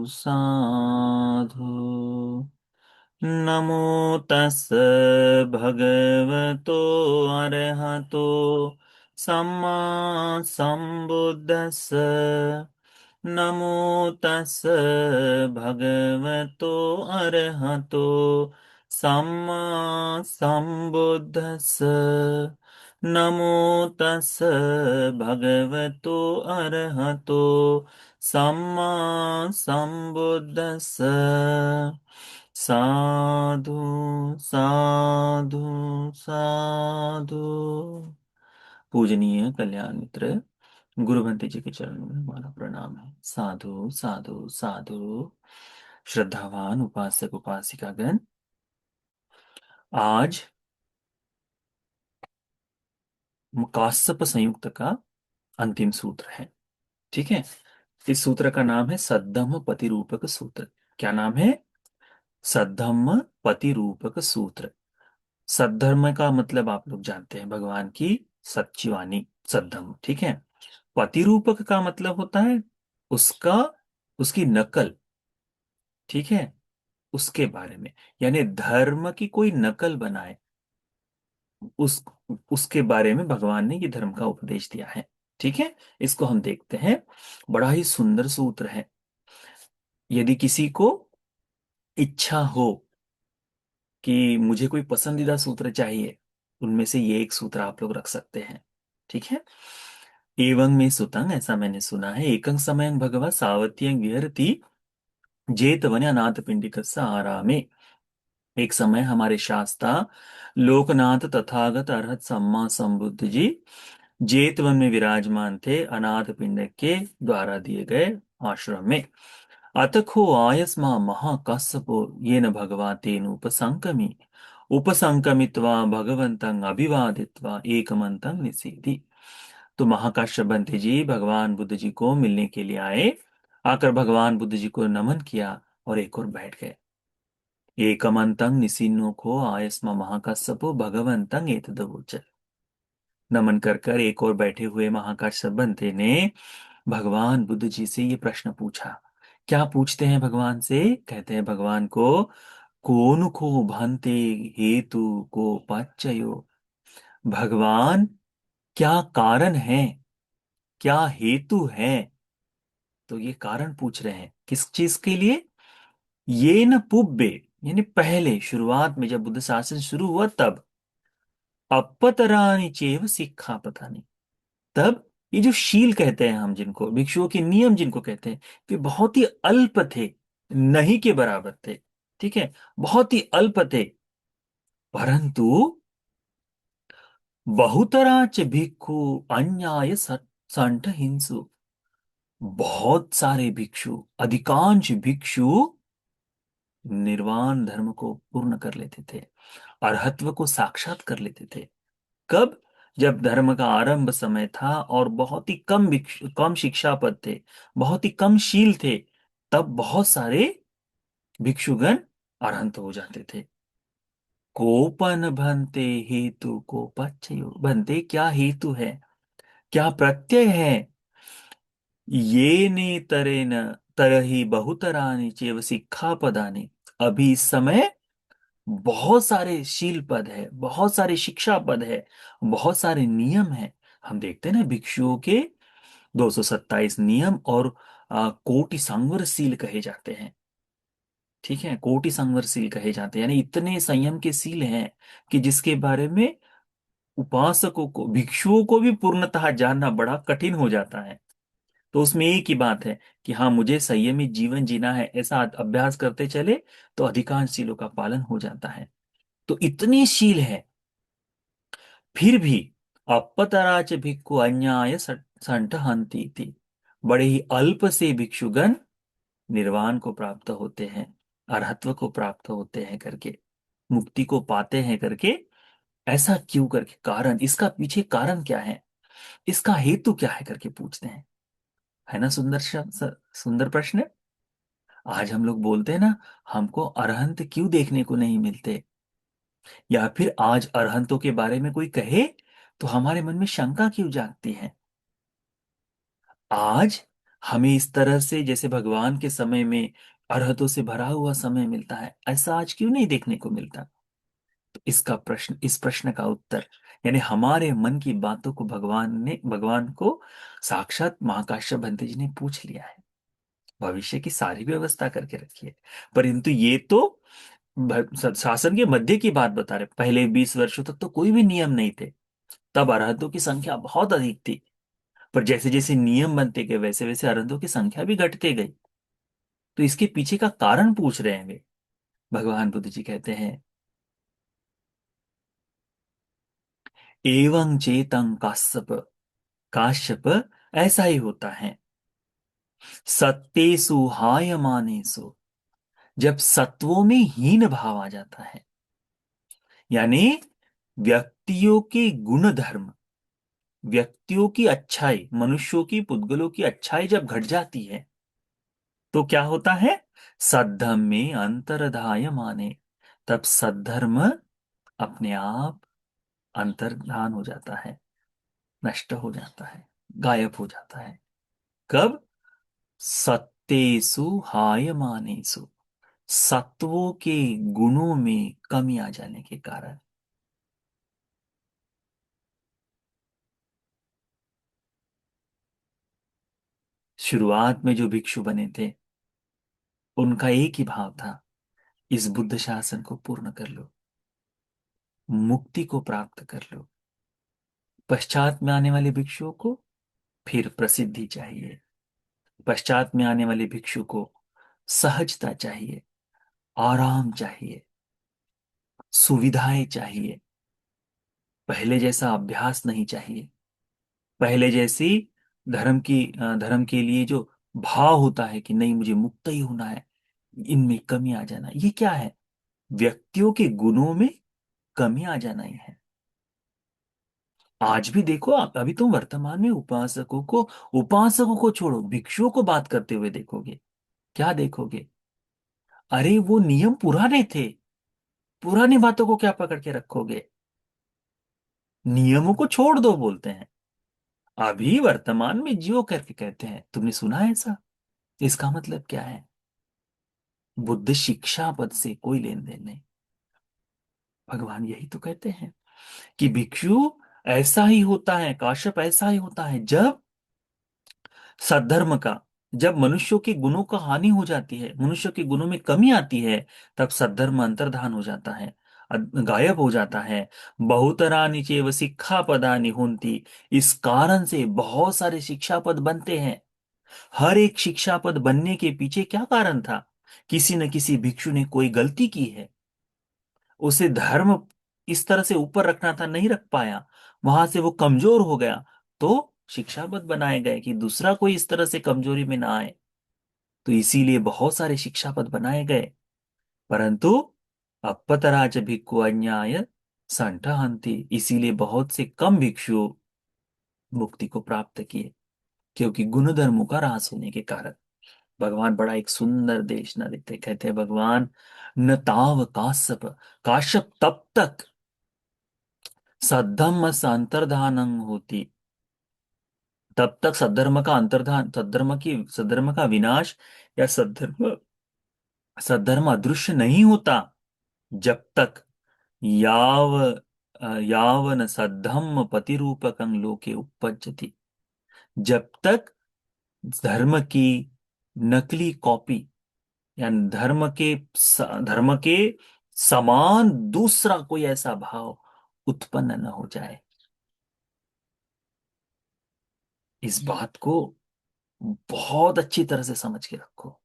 साधु नमो तस् भगवतो अरहतो सम्मा सम्बुद्धस्स नमो तस् भगवतो अरहतो सम्मा सम्बुद्धस्स नमो तस् भगवतो अरहतो सम्मा सम्बुद्धस्स साधु साधु साधु। पूजनीय कल्याण मित्र गुरुभंते जी के चरणों में हमारा प्रणाम है। साधु साधु साधु। श्रद्धावान उपासक उपासिकागण, आज काश्यप संयुक्त का अंतिम सूत्र है। ठीक है, इस सूत्र का नाम है सद्धम्म पतिरूपक सूत्र। क्या नाम है? सद्धम्म पतिरूपक सूत्र। सद्धर्म का मतलब आप लोग जानते हैं, भगवान की सच्ची वाणी, सद्धर्म। ठीक है। पतिरूपक का मतलब होता है उसका, उसकी नकल। ठीक है, उसके बारे में, यानी धर्म की कोई नकल बनाए, उस उसके बारे में भगवान ने ये धर्म का उपदेश दिया है। ठीक है, इसको हम देखते हैं। बड़ा ही सुंदर सूत्र है। यदि किसी को इच्छा हो कि मुझे कोई पसंदीदा सूत्र चाहिए, उनमें से ये एक सूत्र आप लोग रख सकते हैं। ठीक है। एवं में सुतंग, ऐसा मैंने सुना है, एकं समयं भगवा सावत्यं विहरति जेतवन अनाथ पिंडिक आरामे। एक समय हमारे शास्ता लोकनाथ तथागत अरहत सम्मा संबुद्ध जी जेतवन में विराजमान थे, अनाथ पिंडक के द्वारा दिए गए आश्रम में। अतखो आयस्मा महाकස්සपो येन भगवा तेन उपसंकमी उपसंकमित्वा भगवंतं अभिवादित्वा एकमंतं निसीदि। तो महाकाश्यप बंते जी भगवान बुद्ध जी को मिलने के लिए आए। आकर भगवान बुद्ध जी को नमन किया और एक और बैठ गए। एकमंतं निसीनो को आयस्मा महाकाश्यपो भगवंतं एतदवोच। नमन कर कर एक और बैठे हुए महाकाश्यप बंते ने भगवान बुद्ध जी से ये प्रश्न पूछा। क्या पूछते हैं भगवान से? कहते हैं भगवान को, कोन को भांति हेतु को पाच्चयो। भगवान, क्या कारण है, क्या हेतु है? तो ये कारण पूछ रहे हैं किस चीज के लिए? ये न पुब्बे, यानी पहले शुरुआत में जब बुद्ध शासन शुरू हुआ तब, अपतरानी चेव सिक्खापतानी, तब ये जो शील कहते हैं हम जिनको, भिक्षुओं के नियम जिनको कहते हैं, वे बहुत ही अल्प थे, नहीं के बराबर थे। ठीक है, बहुत ही अल्प थे। परंतु बहुतराच भिक्खु अन्याय संठ हिंसु, बहुत सारे भिक्षु, अधिकांश भिक्षु निर्वाण धर्म को पूर्ण कर लेते थे, अरहत्व को साक्षात कर लेते थे। कब? जब धर्म का आरंभ समय था और बहुत ही कम शिक्षा पद थे, बहुत ही कम शील थे, तब बहुत सारे भिक्षुगण अरहंत हो जाते थे। कोपन भंते हेतु को पच्चयो, भंते क्या हेतु है, क्या प्रत्यय है? ये ने तरे न तरही बहुतरानी चेव सिक्खापदानी। अभी इस समय बहुत सारे शील पद है, बहुत सारे शिक्षा पद है, बहुत सारे नियम है। हम देखते हैं ना भिक्षुओं के 227 नियम और कोटि संवर सील कहे जाते हैं। ठीक है, कोटि संवर सील कहे जाते हैं, यानी इतने संयम के सील हैं कि जिसके बारे में उपासकों को, भिक्षुओं को भी पूर्णतः जानना बड़ा कठिन हो जाता है। तो उसमें एक ही बात है कि हाँ, मुझे संयमित जीवन जीना है, ऐसा अभ्यास करते चले तो अधिकांश सीलों का पालन हो जाता है। तो इतनी शील है, फिर भी अपतराच भिक्खु अन्याय संठ हंती थी, बड़े ही अल्प से भिक्षुगण निर्वाण को प्राप्त होते हैं, अरहत्व को प्राप्त होते हैं करके, मुक्ति को पाते हैं करके। ऐसा क्यों करके? कारण, इसका पीछे कारण क्या है, इसका हेतु क्या है करके पूछते हैं। है ना सुंदर सुंदर प्रश्न। आज हम लोग बोलते हैं ना, हमको अरहंत क्यों देखने को नहीं मिलते, या फिर आज अरहंतों के बारे में कोई कहे तो हमारे मन में शंका क्यों जागती है? आज हमें इस तरह से जैसे भगवान के समय में अरहतों से भरा हुआ समय मिलता है, ऐसा आज क्यों नहीं देखने को मिलता? तो इस प्रश्न का उत्तर, यानी हमारे मन की बातों को भगवान को साक्षात महाकाश्यप भंते जी ने पूछ लिया है। भविष्य की सारी व्यवस्था करके रखी है। परंतु ये तो शासन के मध्य की बात बता रहे, पहले 20 वर्षों तक तो कोई भी नियम नहीं थे। तब अरहतों की संख्या बहुत अधिक थी। पर जैसे जैसे नियम बनते गए वैसे वैसे अरहतों की संख्या भी घटते गई। तो इसके पीछे का कारण पूछ रहे हैं वे। भगवान बुद्ध जी कहते हैं, एवं चेतं काश्यप, काश्यप ऐसा ही होता है। सत्तेषु हायमानेषु, जब सत्वों में हीन भाव आ जाता है, यानी व्यक्तियों के गुण धर्म, व्यक्तियों की अच्छाई, मनुष्यों की पुद्गलों की अच्छाई जब घट जाती है, तो क्या होता है? सद्धर्म में अंतर्धाय माने, तब सद्धर्म अपने आप अंतर्धान हो जाता है, नष्ट हो जाता है, गायब हो जाता है। कब? सत्तेषु हायमानेषु, सत्वों के गुणों में कमी आ जाने के कारण। शुरुआत में जो भिक्षु बने थे, उनका एक ही भाव था, इस बुद्ध शासन को पूर्ण कर लो, मुक्ति को प्राप्त कर लो। पश्चात में आने वाले भिक्षुओं को फिर प्रसिद्धि चाहिए, पश्चात में आने वाले भिक्षु को सहजता चाहिए, आराम चाहिए, सुविधाएं चाहिए, पहले जैसा अभ्यास नहीं चाहिए, पहले जैसी धर्म के लिए जो भाव होता है कि नहीं मुझे मुक्त ही होना है, इनमें कमी आ जाना, ये क्या है? व्यक्तियों के गुणों में कमी आ जाना ही है। आज भी देखो आप, अभी तुम वर्तमान में उपासकों को छोड़ो, भिक्षुओं को बात करते हुए देखोगे, क्या देखोगे? अरे वो नियम पुराने थे, पुरानी बातों को क्या पकड़ के रखोगे? नियमों को छोड़ दो बोलते हैं, अभी वर्तमान में जियो करके कहते हैं। तुमने सुना है ऐसा? इसका मतलब क्या है? बुद्ध शिक्षा पद से कोई लेन देन नहीं। भगवान यही तो कहते हैं कि भिक्षु ऐसा ही होता है, काश्यप ऐसा ही होता है, जब सद्धर्म का, जब मनुष्यों के गुणों का हानि हो जाती है, मनुष्य के गुणों में कमी आती है, तब सद्धर्म अंतर्धान हो जाता है, गायब हो जाता है। बहुतरानि चैव शिक्षापदानि होन्ति, इस कारण से बहुत सारे शिक्षा पद बनते हैं। हर एक शिक्षा पद बनने के पीछे क्या कारण था? किसी न किसी भिक्षु ने कोई गलती की है, उसे धर्म इस तरह से ऊपर रखना था, नहीं रख पाया, वहां से वो कमजोर हो गया, तो शिक्षापद बनाए गए कि दूसरा कोई इस तरह से कमजोरी में ना आए। तो इसीलिए बहुत सारे शिक्षापद बनाए गए। परंतु अपतराज भिक्खु अन्याय संठहंति, इसीलिए बहुत से कम भिक्षु मुक्ति को प्राप्त किए, क्योंकि गुणधर्मों का ह्रास होने के कारण। भगवान बड़ा एक सुंदर देश न देते, कहते हैं भगवान, न ताव काश्यप, काश्यप तब तक सद्धम्म अंतर्धान होती, तब तक सद्धर्म का अंतर्धान, सद्धर्म का विनाश या सद्धर्म अदृश्य नहीं होता, जब तक याव यावन सद्धम्म पतिरूपकं लोके उपपज्यति, जब तक धर्म की नकली कॉपी या धर्म के समान दूसरा कोई ऐसा भाव उत्पन्न न हो जाए। इस बात को बहुत अच्छी तरह से समझ के रखो।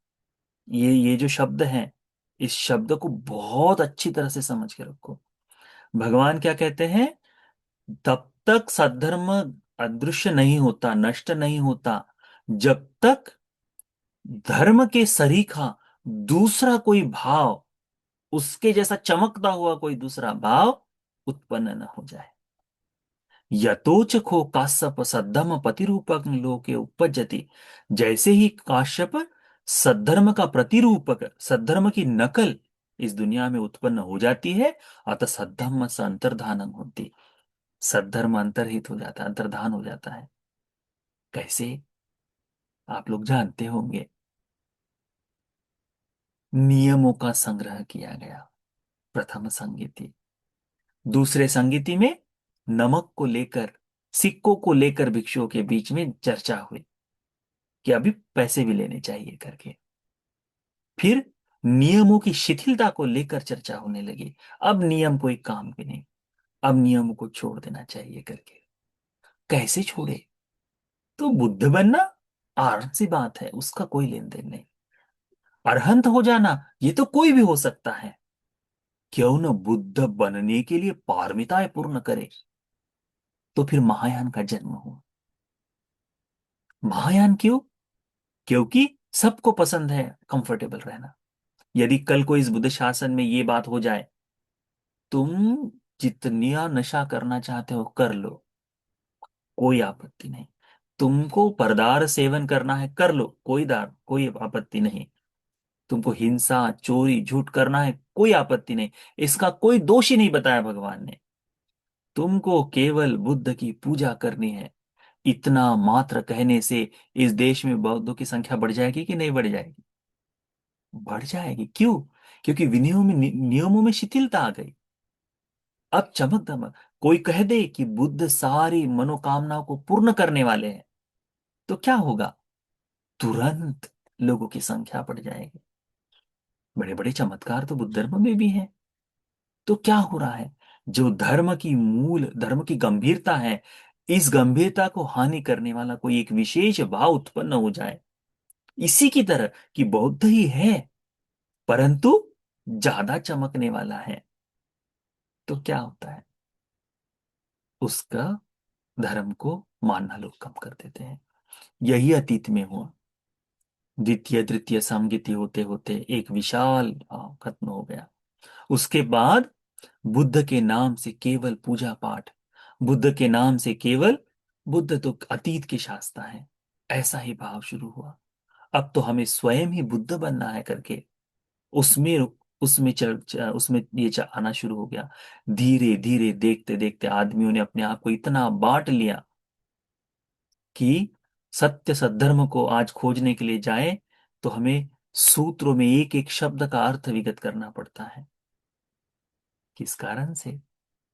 ये जो शब्द हैं, इस शब्द को बहुत अच्छी तरह से समझ के रखो। भगवान क्या कहते हैं? तब तक सद्धर्म अदृश्य नहीं होता, नष्ट नहीं होता, जब तक धर्म के सरीखा दूसरा कोई भाव, उसके जैसा चमकता हुआ कोई दूसरा भाव उत्पन्न न हो जाए। यतोच खो काश्यप सद्धर्म प्रतिरूपक लोके उपपज्यति, जैसे ही काश्यप सद्धर्म का प्रतिरूपक, सद्धर्म की नकल इस दुनिया में उत्पन्न हो जाती है, अतः सद्धर्म से अंतर्धान होती, सद्धर्म अंतर्हित हो जाता है, अंतर्धान हो जाता है। कैसे? आप लोग जानते होंगे। नियमों का संग्रह किया गया, प्रथम संगीति। दूसरे संगीति में नमक को लेकर, सिक्कों को लेकर भिक्षुओं के बीच में चर्चा हुई कि अभी पैसे भी लेने चाहिए करके। फिर नियमों की शिथिलता को लेकर चर्चा होने लगी। अब नियम कोई काम के नहीं, अब नियमों को छोड़ देना चाहिए करके। कैसे छोड़े? तो बुद्ध बनना आराम सी बात है, उसका कोई लेन देन नहीं। अरहंत हो जाना ये तो कोई भी हो सकता है। क्यों न बुद्ध बनने के लिए पारमिताएं पूर्ण करे। तो फिर महायान का जन्म हुआ। महायान क्यों? क्योंकि सबको पसंद है कंफर्टेबल रहना। यदि कल को इस बुद्ध शासन में ये बात हो जाए, तुम जितना नशा करना चाहते हो कर लो, कोई आपत्ति नहीं। तुमको परदार सेवन करना है कर लो, कोई आपत्ति नहीं। तुमको हिंसा चोरी झूठ करना है, कोई आपत्ति नहीं। इसका कोई दोष ही नहीं बताया भगवान ने। तुमको केवल बुद्ध की पूजा करनी है। इतना मात्र कहने से इस देश में बौद्धों की संख्या बढ़ जाएगी कि नहीं बढ़ जाएगी? बढ़ जाएगी। क्यों? क्योंकि विनयों में नियमों में शिथिलता आ गई। अब चमक दमक कोई कह दे कि बुद्ध सारी मनोकामनाओं को पूर्ण करने वाले हैं, तो क्या होगा? तुरंत लोगों की संख्या बढ़ जाएगी। बड़े बड़े चमत्कार तो बुद्ध धर्म में भी हैं। तो क्या हो रहा है? जो धर्म की मूल, धर्म की गंभीरता है, इस गंभीरता को हानि करने वाला कोई एक विशेष भाव उत्पन्न हो जाए, इसी की तरह कि बौद्ध ही है परंतु ज्यादा चमकने वाला है, तो क्या होता है? उसका धर्म को मानना लोग कम कर देते हैं। यही अतीत में हुआ। द्वितीय तृतीय समगीति होते होते एक विशाल भाव खत्म हो गया। उसके बाद बुद्ध के नाम से केवल पूजा पाठ, बुद्ध के नाम से केवल, बुद्ध तो अतीत के शास्त्र हैं, ऐसा ही भाव शुरू हुआ। अब तो हमें स्वयं ही बुद्ध बनना है करके उसमें उसमें आना शुरू हो गया। धीरे धीरे देखते देखते आदमियों ने अपने आप को इतना बांट लिया कि सत्य सद्धर्म को आज खोजने के लिए जाए तो हमें सूत्रों में एक एक शब्द का अर्थ विगत करना पड़ता है। किस कारण से?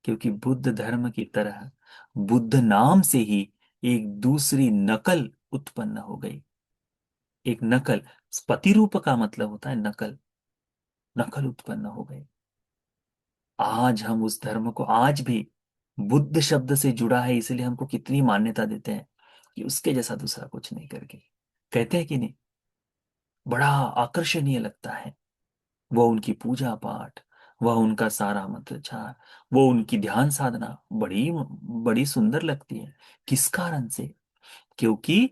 क्योंकि बुद्ध धर्म की तरह बुद्ध नाम से ही एक दूसरी नकल उत्पन्न हो गई। एक नकल, प्रतिरूप का मतलब होता है नकल। नकल उत्पन्न हो गई। आज हम उस धर्म को आज भी बुद्ध शब्द से जुड़ा है इसलिए हमको कितनी मान्यता देते हैं कि उसके जैसा दूसरा कुछ नहीं करके, कहते हैं कि नहीं? बड़ा आकर्षणीय लगता है वो उनकी पूजा पाठ, वह उनका सारा मंत्रोच्चार, वो उनकी ध्यान साधना बड़ी बड़ी सुंदर लगती है। किस कारण से? क्योंकि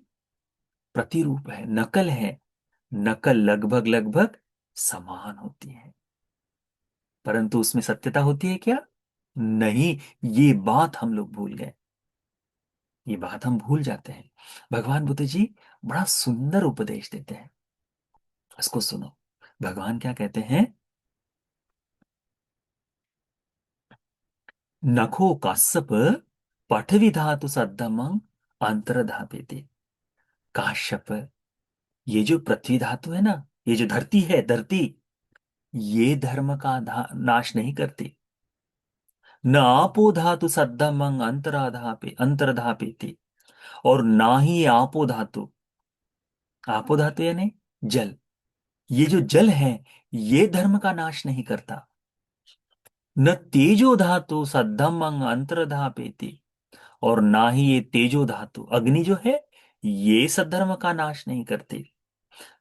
प्रतिरूप है, नकल है। नकल लगभग लगभग समान होती है, परंतु उसमें सत्यता होती है क्या? नहीं। ये बात हम लोग भूल गए। ये बात हम भूल जाते हैं। भगवान बुद्ध जी बड़ा सुंदर उपदेश देते हैं, इसको सुनो। भगवान क्या कहते हैं? नखो काश्यप पठवी धातु सद्धमं अंतर्धापेति। काश्यप, ये जो पृथ्वी धातु है ना, ये जो धरती है, धरती, ये धर्म का नाश नहीं करती। न आपो धातु सद्धमं अंतर्धापेति, और ना ही ये आपो धातु, आपो धातु यानी जल, ये जो जल है ये धर्म का नाश नहीं करता। न तेजो धातु सद्धमं अंतर्धापेति, और ना ही ये तेजो धातु अग्नि जो है ये सद्धर्म का नाश नहीं करते।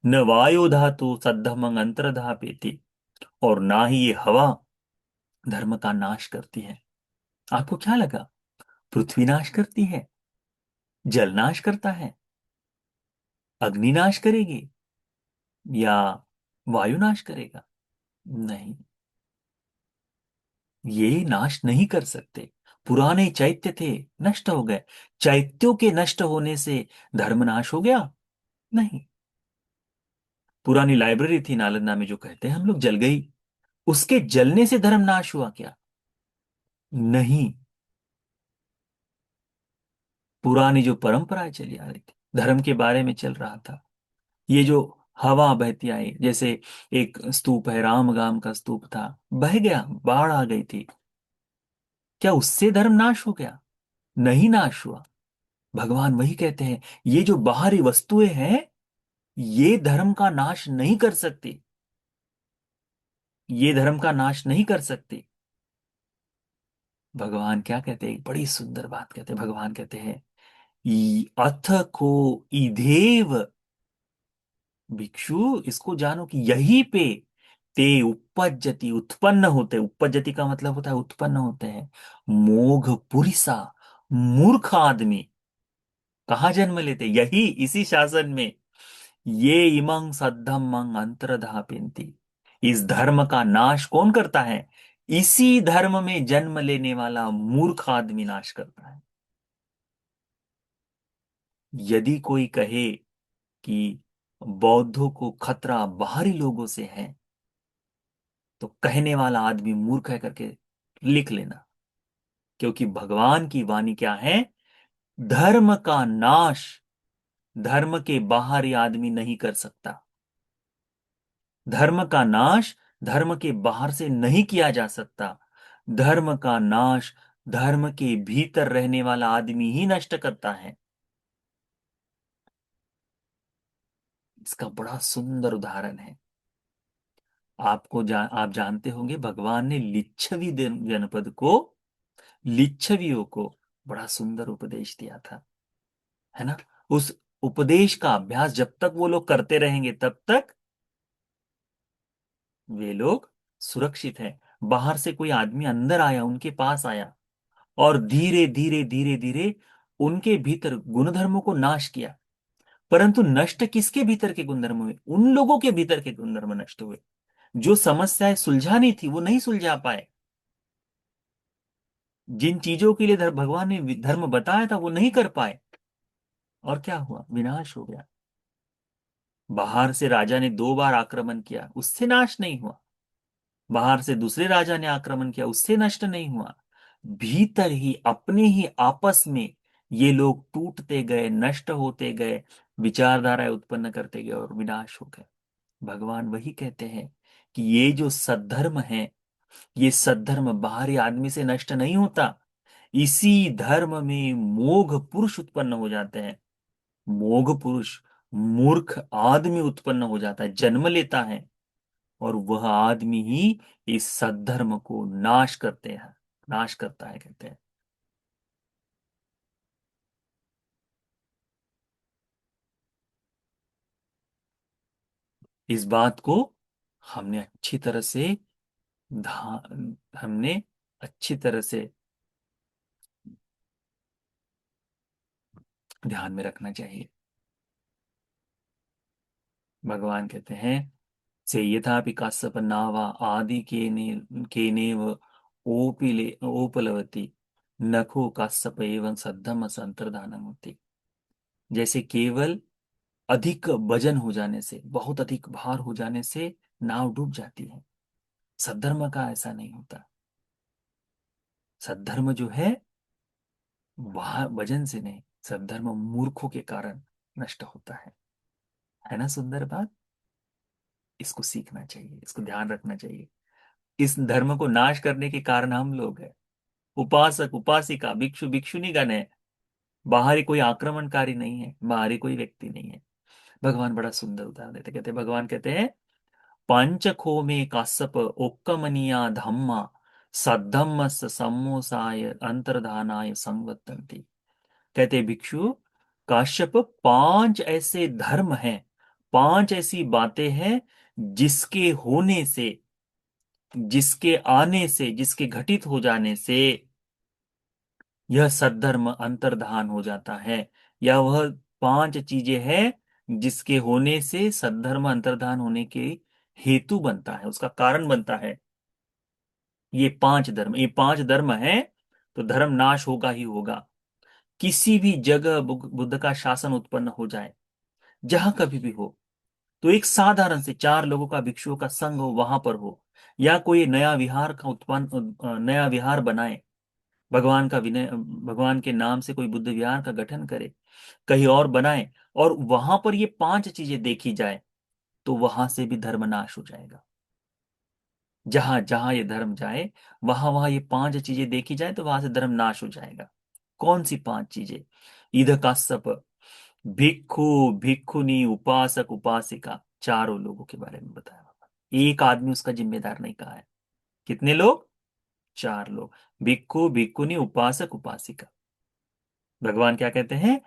न वायु धातु सद्धमं अंतर्धापेति, और ना ही ये हवा धर्म का नाश करती है। आपको क्या लगा पृथ्वी नाश करती है? जल नाश करता है? अग्नि नाश करेगी? या वायु नाश करेगा? नहीं, ये नाश नहीं कर सकते। पुराने चैत्य थे, नष्ट हो गए। चैत्यों के नष्ट होने से धर्म नाश हो गया? नहीं। पुरानी लाइब्रेरी थी नालंदा में जो कहते हैं हम लोग जल गई, उसके जलने से धर्म नाश हुआ क्या? नहीं। पुरानी जो परंपराएं चली आ रही थी धर्म के बारे में चल रहा था। ये जो हवा बहती आई, जैसे एक स्तूप है, रामगाम का स्तूप था, बह गया, बाढ़ आ गई थी, क्या उससे धर्म नाश हो गया? नहीं, नाश हुआ। भगवान वही कहते हैं, ये जो बाहरी वस्तुएं हैं, ये धर्म का नाश नहीं कर सकती, ये धर्म का नाश नहीं कर सकती। भगवान क्या कहते हैं, एक बड़ी सुंदर बात कहते हैं, भगवान कहते हैं, अथ को इधेव भिक्षु, इसको जानो कि यही पे ते उपज्जति, उत्पन्न होते, उपज्जति का मतलब होता है उत्पन्न होते हैं, मोघ पुरिसा, मूर्ख आदमी। कहाँ जन्म लेते? यही, इसी शासन में। ये इमं सद्धम्मं अंतर्धापिन्ति, इस धर्म का नाश कौन करता है? इसी धर्म में जन्म लेने वाला मूर्ख आदमी नाश करता है। यदि कोई कहे कि बौद्धों को खतरा बाहरी लोगों से है, तो कहने वाला आदमी मूर्ख है करके लिख लेना। क्योंकि भगवान की वाणी क्या है? धर्म का नाश धर्म के बाहरी आदमी नहीं कर सकता। धर्म का नाश धर्म के बाहर से नहीं किया जा सकता। धर्म का नाश धर्म के भीतर रहने वाला आदमी ही नष्ट करता है। इसका बड़ा सुंदर उदाहरण है। आप जानते होंगे, भगवान ने लिच्छवी जनपद को, लिच्छवियों को बड़ा सुंदर उपदेश दिया था, है ना? उस उपदेश का अभ्यास जब तक वो लोग करते रहेंगे, तब तक वे लोग सुरक्षित हैं। बाहर से कोई आदमी अंदर आया, उनके पास आया, और धीरे धीरे धीरे धीरे उनके भीतर गुणधर्मों को नाश किया। परंतु नष्ट किसके भीतर के गुणधर्म हुए? उन लोगों के भीतर के गुणधर्म नष्ट हुए जो समस्याएं सुलझानी थी, वो नहीं सुलझा पाए। जिन चीजों के लिए भगवान ने धर्म बताया था, वो नहीं कर पाए, और क्या हुआ? विनाश हो गया। बाहर से राजा ने 2 बार आक्रमण किया, उससे नाश नहीं हुआ। बाहर से दूसरे राजा ने आक्रमण किया, उससे नष्ट नहीं हुआ। भीतर ही, अपने ही आपस में ये लोग टूटते गए, नष्ट होते गए, विचारधाराएं उत्पन्न करते गए और विनाश हो गए। भगवान वही कहते हैं कि ये जो सद्धर्म है, ये सद्धर्म बाहरी आदमी से नष्ट नहीं होता। इसी धर्म में मोघ पुरुष उत्पन्न हो जाते हैं। मोघ पुरुष, मूर्ख आदमी उत्पन्न हो जाता है, जन्म लेता है, और वह आदमी ही इस सद्धर्म को नाश करते हैं, नाश करता है, कहते हैं। इस बात को हमने अच्छी तरह से धा हमने अच्छी तरह से ध्यान में रखना चाहिए। भगवान कहते हैं, से यथापि काश्यप नावा आदि केनेव ओपलवती, नखो काश्यप एवं सद्धम संतर्धानम होती। जैसे केवल अधिक वजन हो जाने से, बहुत अधिक भार हो जाने से नाव डूब जाती है, सद्धर्म का ऐसा नहीं होता। सद्धर्म जो है, वजन से नहीं, सद्धर्म मूर्खों के कारण नष्ट होता है ना? सुंदर बात। इसको सीखना चाहिए, इसको ध्यान रखना चाहिए। इस धर्म को नाश करने के कारण हम लोग हैं। उपासक उपासिका भिक्षु भिक्षुणीगण है। बाहरी कोई आक्रमणकारी नहीं है, बाहरी कोई व्यक्ति नहीं है। भगवान बड़ा सुंदर उदाहरण देते, कहते भगवान कहते हैं, पंचखो में काश्यप ओक्कमनिया धम्मा सद्धम्मस सम्मोसाय अंतर्धानाय संवत्तन्ति। कहते भिक्षु, काश्यप, 5 ऐसे धर्म हैं, 5 ऐसी बातें हैं जिसके होने से, जिसके आने से, जिसके घटित हो जाने से यह सद्धर्म अंतर्धान हो जाता है। या वह 5 चीजें हैं जिसके होने से सद्धर्म अंतर्धान होने के हेतु बनता है, उसका कारण बनता है। ये 5 धर्म हैं, तो धर्म नाश होगा ही होगा। किसी भी जगह बुद्ध का शासन उत्पन्न हो जाए, जहां कभी भी हो, तो एक साधारण से 4 लोगों का, भिक्षुओं का संघ हो, वहां पर हो, या कोई नया विहार का उत्पन्न, नया विहार बनाए, भगवान का विनय, भगवान के नाम से कोई बुद्ध विहार का गठन करे, कहीं और बनाए, और वहां पर ये पांच चीजें देखी जाए तो वहां से भी धर्म नाश हो जाएगा। जहां जहां ये धर्म जाए, वहां वहां ये पांच चीजें देखी जाए तो वहां से धर्म नाश हो जाएगा। कौन सी पांच चीजें? ईद काश्यप, भिक्खु, भिक्खुनी, उपासक, उपासिका, चारों लोगों के बारे में बताया बाबा। एक आदमी उसका जिम्मेदार नहीं कहा है। कितने लोग? चार लोग। भिक्खु, भिक्खुनी, उपासक, उपासिका। भगवान क्या कहते हैं?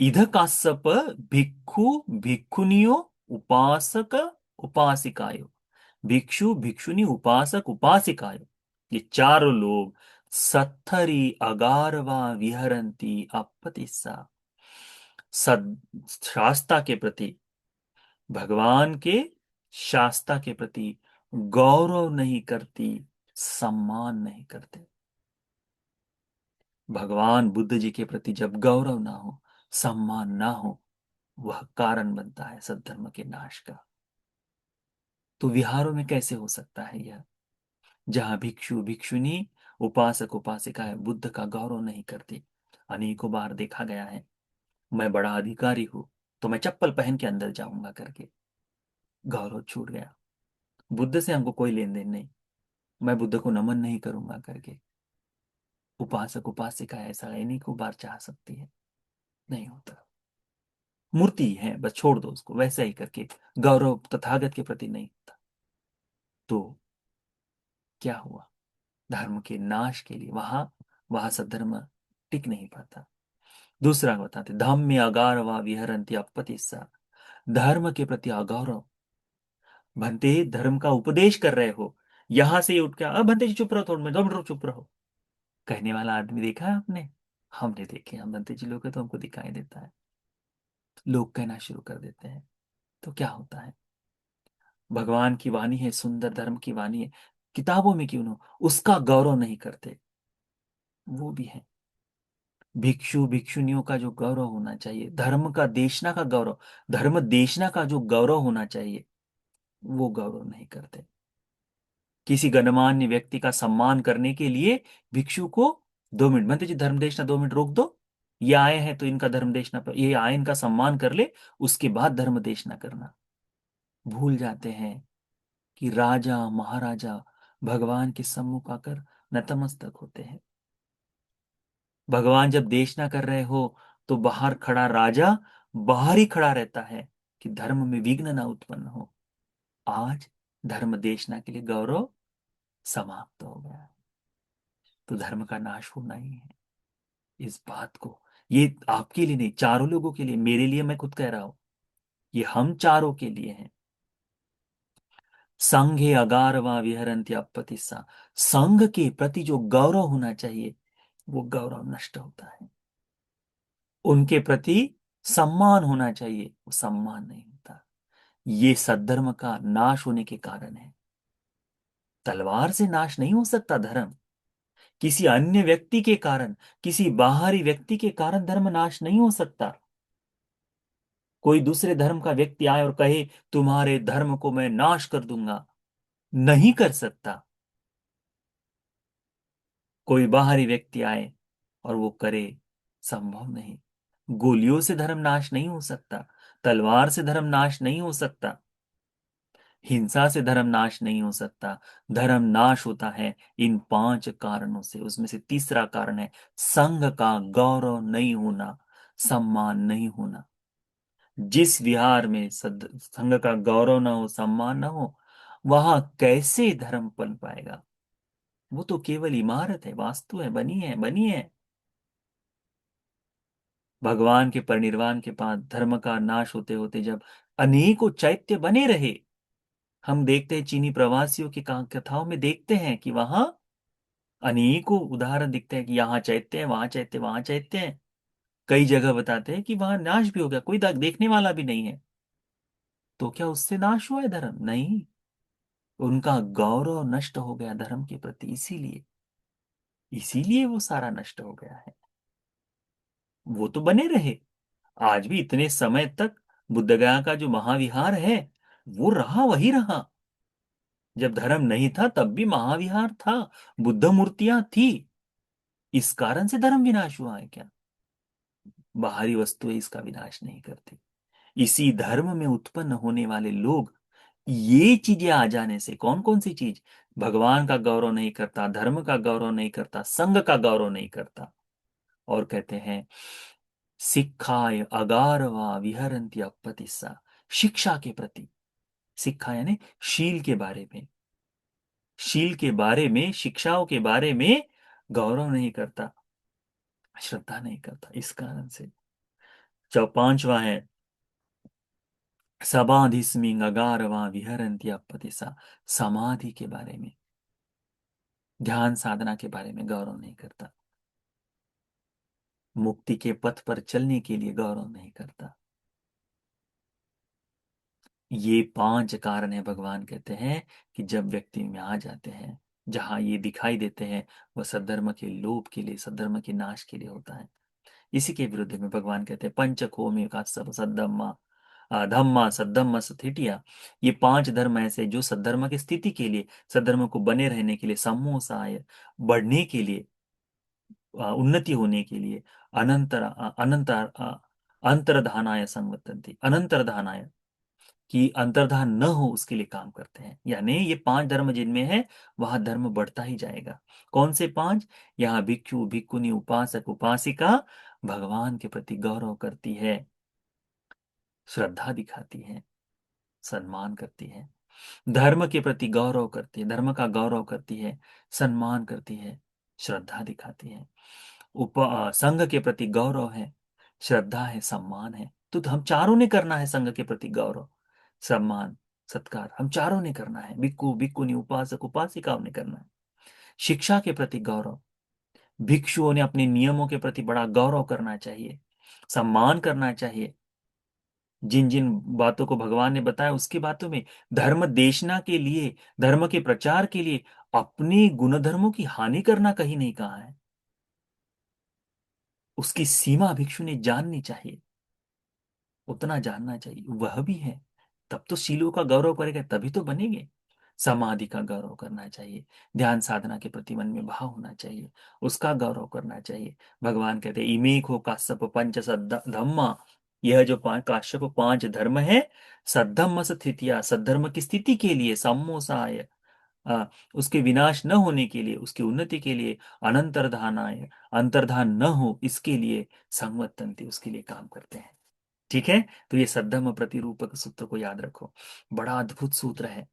इध काश्यप, भिक्खु, भिक्खुनियो, उपासक, उपासिकायो। भिक्षु, भिक्षुनी, उपासक, उपासिकायो, ये चारों लोग सत्थरी अगारवा विहरंती अपतिस्सा, सद शास्ता के प्रति, भगवान के शास्ता के प्रति गौरव नहीं करती, सम्मान नहीं करते। भगवान बुद्ध जी के प्रति जब गौरव ना हो, सम्मान ना हो, वह कारण बनता है सद्धर्म के नाश का। तो विहारों में कैसे हो सकता है यह? जहां भिक्षु भिक्षुनी, उपासक उपासिका है, बुद्ध का गौरव नहीं करते। अनेकों बार देखा गया है, मैं बड़ा अधिकारी हूं तो मैं चप्पल पहन के अंदर जाऊंगा करके, गौरव छूट गया। बुद्ध से हमको कोई लेन देन नहीं, मैं बुद्ध को नमन नहीं करूंगा करके। उपासक उपासिका ऐसा अनेकों बार चाह सकती है, नहीं होता। मूर्ति है, बस छोड़ दो उसको, वैसे ही करके गौरव तथागत के प्रति नहीं होता। तो क्या हुआ? धर्म के नाश के लिए वहां वहां सद्धर्म टिक नहीं पाता। दूसरा बताते, धम्म अगारवा विहरंती अपतिस्सा, धर्म के प्रति अगौरव। भंते धर्म का उपदेश कर रहे हो, यहां से उठ के अब भंते जी चुप रहो, थोड़ा मैं 2 मिनट चुप रहो, कहने वाला आदमी देखा है आपने? हमने देखे, हम भंते जी लोग हैं तो हमको दिखाई देता है। लोग कहना शुरू कर देते हैं, तो क्या होता है? भगवान की वाणी है, सुंदर धर्म की वाणी है, किताबों में क्यों ना हो, उसका गौरव नहीं करते। वो भी है। भिक्षु भिक्षुनियों का जो गौरव होना चाहिए, धर्म का देशना का गौरव, धर्म देशना का जो गौरव होना चाहिए, वो गौरव नहीं करते। किसी गणमान्य व्यक्ति का सम्मान करने के लिए भिक्षु को 2 मिनट, मंत्री जी धर्म देशना 2 मिनट रोक दो, ये आए हैं तो इनका धर्म देशना, ये आए इनका सम्मान कर ले, उसके बाद धर्म देशना करना। भूल जाते हैं कि राजा महाराजा भगवान के सम्मुख आकर नतमस्तक होते हैं। भगवान जब देशना कर रहे हो तो बाहर खड़ा राजा बाहर ही खड़ा रहता है कि धर्म में विघ्न ना उत्पन्न हो। आज धर्म देशना के लिए गौरव समाप्त हो गया है, तो धर्म का नाश होना ही है। इस बात को, ये आपके लिए नहीं, चारों लोगों के लिए, मेरे लिए मैं खुद कह रहा हूं, ये हम चारों के लिए है। संघे अगारवा विहरन्ति अपतिस्सा, संघ के प्रति जो गौरव होना चाहिए, वो गौरव नष्ट होता है। उनके प्रति सम्मान होना चाहिए, वो सम्मान नहीं होता। ये सद्धर्म का नाश होने के कारण है। तलवार से नाश नहीं हो सकता धर्म, किसी अन्य व्यक्ति के कारण, किसी बाहरी व्यक्ति के कारण धर्म नाश नहीं हो सकता। कोई दूसरे धर्म का व्यक्ति आए और कहे तुम्हारे धर्म को मैं नाश कर दूंगा, नहीं कर सकता। कोई बाहरी व्यक्ति आए और वो करे, संभव नहीं। गोलियों से धर्म नाश नहीं हो सकता, तलवार से धर्म नाश नहीं हो सकता, हिंसा से धर्म नाश नहीं हो सकता। धर्म नाश होता है इन 5 कारणों से, उसमें से तीसरा कारण है संघ का गौरव नहीं होना, सम्मान नहीं होना। जिस विहार में संघ का गौरव ना हो, सम्मान ना हो, वहां कैसे धर्म पल पाएगा? वो तो केवल इमारत है, वास्तु है, बनी है, बनी है। भगवान के परिनिर्वाण के बाद धर्म का नाश होते होते जब अनेकों चैत्य बने रहे, हम देखते हैं चीनी प्रवासियों की कथाओं में देखते हैं कि वहां अनेकों उदाहरण दिखते हैं कि यहाँ चैत्य है, वहां चैत्य, वहां चैत्य है। कई जगह बताते हैं कि वहां नाश भी हो गया, कोई देखने वाला भी नहीं है। तो क्या उससे नाश हुआ है धर्म? नहीं, उनका गौरव नष्ट हो गया धर्म के प्रति, इसीलिए इसीलिए वो सारा नष्ट हो गया है। वो तो बने रहे, आज भी इतने समय तक बुद्धगया का जो महाविहार है वो रहा, वही रहा। जब धर्म नहीं था तब भी महाविहार था, बुद्ध मूर्तियां थी। इस कारण से धर्म विनाश हुआ है क्या? बाहरी वस्तुएं इसका विनाश नहीं करती। इसी धर्म में उत्पन्न होने वाले लोग ये चीजें आ जाने से, कौन कौन सी चीज, भगवान का गौरव नहीं करता, धर्म का गौरव नहीं करता, संघ का गौरव नहीं करता, और कहते हैं सिक्खाय अगारवा विहरन्ति अपतिस्सा, शिक्षा के प्रति, शिक्षा यानी शील के बारे में, शील के बारे में, शिक्षाओं के बारे में गौरव नहीं करता, श्रद्धा नहीं करता। इस कारण से पांचवा है समाधिस्मिंग अगारवा विहरन्ति अपतिसा, समाधि के बारे में, ध्यान साधना के बारे में गौरव नहीं करता, मुक्ति के पथ पर चलने के लिए गौरव नहीं करता। ये पांच कारण है, भगवान कहते हैं कि जब व्यक्ति में आ जाते हैं, जहां ये दिखाई देते हैं, वह सद्धर्म के लोप के लिए, सद्धर्म के नाश के लिए होता है। इसी के विरुद्ध में भगवान कहते हैं पंचकोमे का सब सद्धम्मा, धम्मा सद्धम्मा स्थितिया, ये पांच धर्म ऐसे जो सद्धर्म की स्थिति के लिए, सद्धर्म को बने रहने के लिए, सम्मोसाय बढ़ने के लिए, उन्नति होने के लिए, अंतर्धानाय संवर्तन्ति, अंतर्धानाय, कि अंतर्धान न हो उसके लिए काम करते हैं। यानी ये पांच धर्म जिनमें है वहां धर्म बढ़ता ही जाएगा। कौन से पांच? यहाँ भिक्षु भिक्षुनी उपासक उपासिका भगवान के प्रति गौरव करती है, श्रद्धा दिखाती है, सम्मान करती है, धर्म के प्रति गौरव करती है, धर्म का गौरव करती है, सम्मान करती है, श्रद्धा दिखाती है। संघ के प्रति गौरव है, श्रद्धा है, सम्मान है। तो हम चारों ने करना है, संघ के प्रति गौरव, सम्मान, सत्कार, हम चारों ने करना है। भिक्खु भिक्खुनी उपासक उपासिकाओं ने करना है। शिक्षा के प्रति गौरव, भिक्षुओं ने अपने नियमों के प्रति बड़ा गौरव करना चाहिए, सम्मान करना चाहिए। जिन जिन बातों को भगवान ने बताया उसकी बातों में, धर्म देशना के लिए, धर्म के प्रचार के लिए अपने गुणधर्मों की हानि करना कहीं नहीं कहा है। उसकी सीमा भिक्षु ने जाननी चाहिए, उतना जानना चाहिए, वह भी है। तब तो शीलों का गौरव करेगा, तभी तो बनेंगे। समाधि का गौरव करना चाहिए, ध्यान साधना के प्रति मन में भाव होना चाहिए, उसका गौरव करना चाहिए। भगवान कहते हैं इमे को काश्यप पंच धम्मा, यह जो काश्यप पांच धर्म है, सद्धम्म स्थितिया, सद्धर्म की स्थिति के लिए, सम्मोसाय, आ, उसके विनाश न होने के लिए, उसकी उन्नति के लिए, अनंतर्धानाय, अंतर्धान न हो इसके लिए, संवत्तन्ति, उसके लिए काम करते हैं। ठीक है। तो ये सद्धम्म प्रतिरूपक सूत्र को याद रखो, बड़ा अद्भुत सूत्र है।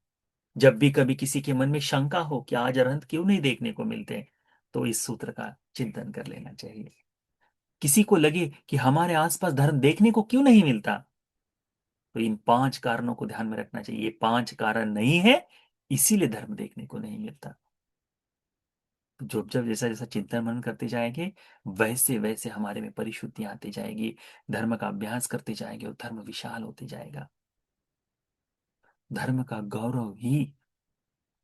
जब भी कभी किसी के मन में शंका हो कि आज अरहंत क्यों नहीं देखने को मिलते, तो इस सूत्र का चिंतन कर लेना चाहिए। किसी को लगे कि हमारे आसपास धर्म देखने को क्यों नहीं मिलता, तो इन पांच कारणों को ध्यान में रखना चाहिए। ये पांच कारण नहीं है, इसीलिए धर्म देखने को नहीं मिलता। तो जब जब जैसा जैसा चिंतन मनन करते जाएंगे, वैसे वैसे हमारे में परिशुद्धि आती जाएगी, धर्म का अभ्यास करते जाएंगे और धर्म विशाल होते जाएगा। धर्म का गौरव ही,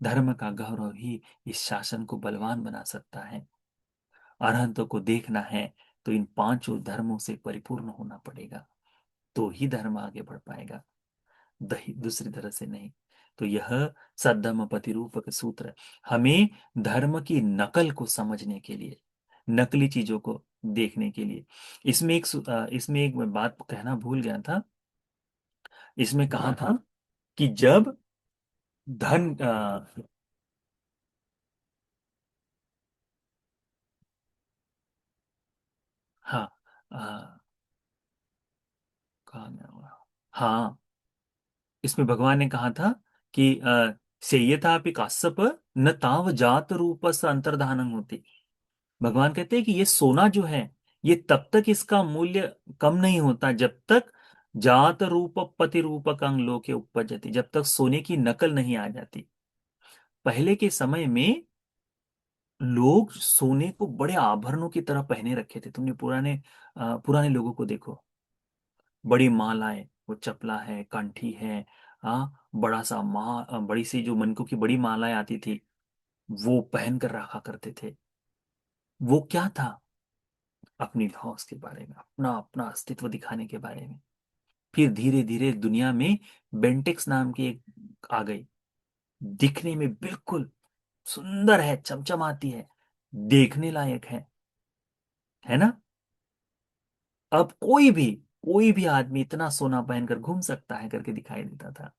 धर्म का गौरव ही इस शासन को बलवान बना सकता है। अरहंतों को देखना है तो इन पांचों धर्मों से परिपूर्ण होना पड़ेगा, तो ही धर्म आगे बढ़ पाएगा, दही दूसरी तरह से नहीं। तो यह सद्धम्म प्रतिरूपक सूत्र हमें धर्म की नकल को समझने के लिए, नकली चीजों को देखने के लिए, इसमें एक मैं बात कहना भूल गया था। इसमें कहा था कि जब धन हाँ, कहा गया हुआ, हाँ, इसमें भगवान ने कहा था कि सेयथापि काश्यप न ताव जात रूपस अंतर्धानं होती। भगवान कहते हैं कि ये सोना जो है, ये तब तक इसका मूल्य कम नहीं होता जब तक जात रूप पति रूपक अंग लोके उपपजति, जब तक सोने की नकल नहीं आ जाती। पहले के समय में लोग सोने को बड़े आभरणों की तरह पहने रखे थे। तुमने पुराने लोगों को देखो, बड़ी मालाएं, वो चपला है, कंठी है, हाँ, बड़ी सी जो मनकों की बड़ी मालाएं आती थी, वो पहन कर रखा करते थे। वो क्या था? अपनी धौस के बारे में, अपना अपना अस्तित्व दिखाने के बारे में। फिर धीरे धीरे दुनिया में बेंटेक्स नाम की एक आ गई, दिखने में बिल्कुल सुंदर है, चमचमाती है, देखने लायक है ना? अब कोई भी आदमी इतना सोना पहनकर घूम सकता है करके दिखाई देता था।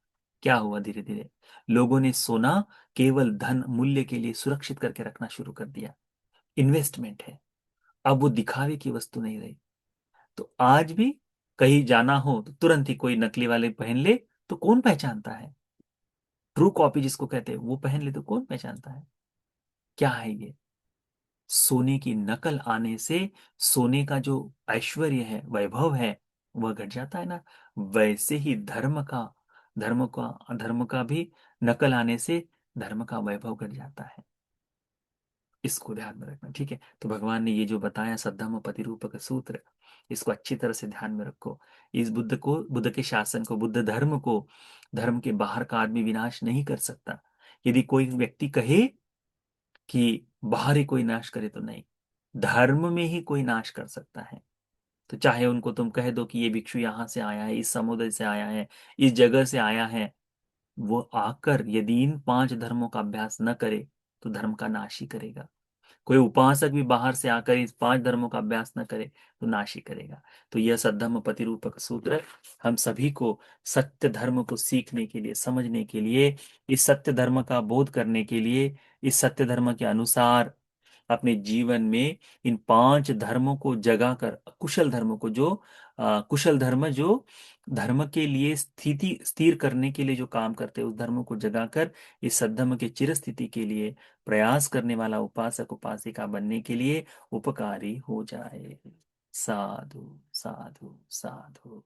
क्या हुआ, धीरे धीरे लोगों ने सोना केवल धन मूल्य के लिए सुरक्षित करके रखना शुरू कर दिया। इन्वेस्टमेंट है, अब वो दिखावे की वस्तु नहीं रही। तो आज भी कहीं जाना हो तो तुरंत ही कोई नकली वाले पहन ले तो कौन पहचानता है? ट्रू कॉपी जिसको कहते हैं वो पहन ले तो कौन पहचानता है? क्या है ये? सोने की नकल आने से सोने का जो ऐश्वर्य है, वैभव है, वह घट जाता है ना। वैसे ही धर्म का भी नकल आने से धर्म का वैभव घट जाता है। इसको ध्यान में रखना, ठीक है। तो भगवान ने ये जो बताया सद्धम्म प्रतिरूपक सूत्र, इसको अच्छी तरह से ध्यान में रखो। इस बुद्ध के शासन को, बुद्ध धर्म को, धर्म के बाहर का आदमी विनाश नहीं कर सकता। यदि कोई व्यक्ति कहे कि बाहर ही कोई नाश करे, तो नहीं, धर्म में ही कोई नाश कर सकता है। तो चाहे उनको तुम कह दो कि ये भिक्षु यहां से आया है, इस समुद्र से आया है, इस जगह से आया है, वो आकर यदि इन 5 धर्मों का अभ्यास न करे तो धर्म का नाश ही करेगा। कोई उपासक भी बाहर से आकर इस 5 धर्मों का अभ्यास न करे तो नाश ही करेगा। तो यह सद्धम्म प्रतिरूपक सूत्र हम सभी को सत्य धर्म को सीखने के लिए, समझने के लिए, इस सत्य धर्म का बोध करने के लिए, इस सत्य धर्म के अनुसार अपने जीवन में इन 5 धर्मों को जगाकर, कुशल धर्मों को जो कुशल धर्म जो धर्म के लिए स्थिति स्थिर करने के लिए जो काम करते हैं, उस धर्म को जगाकर इस सद्धर्म के चिर स्थिति के लिए प्रयास करने वाला उपासक उपासिका बनने के लिए उपकारी हो जाए। साधु साधु साधु।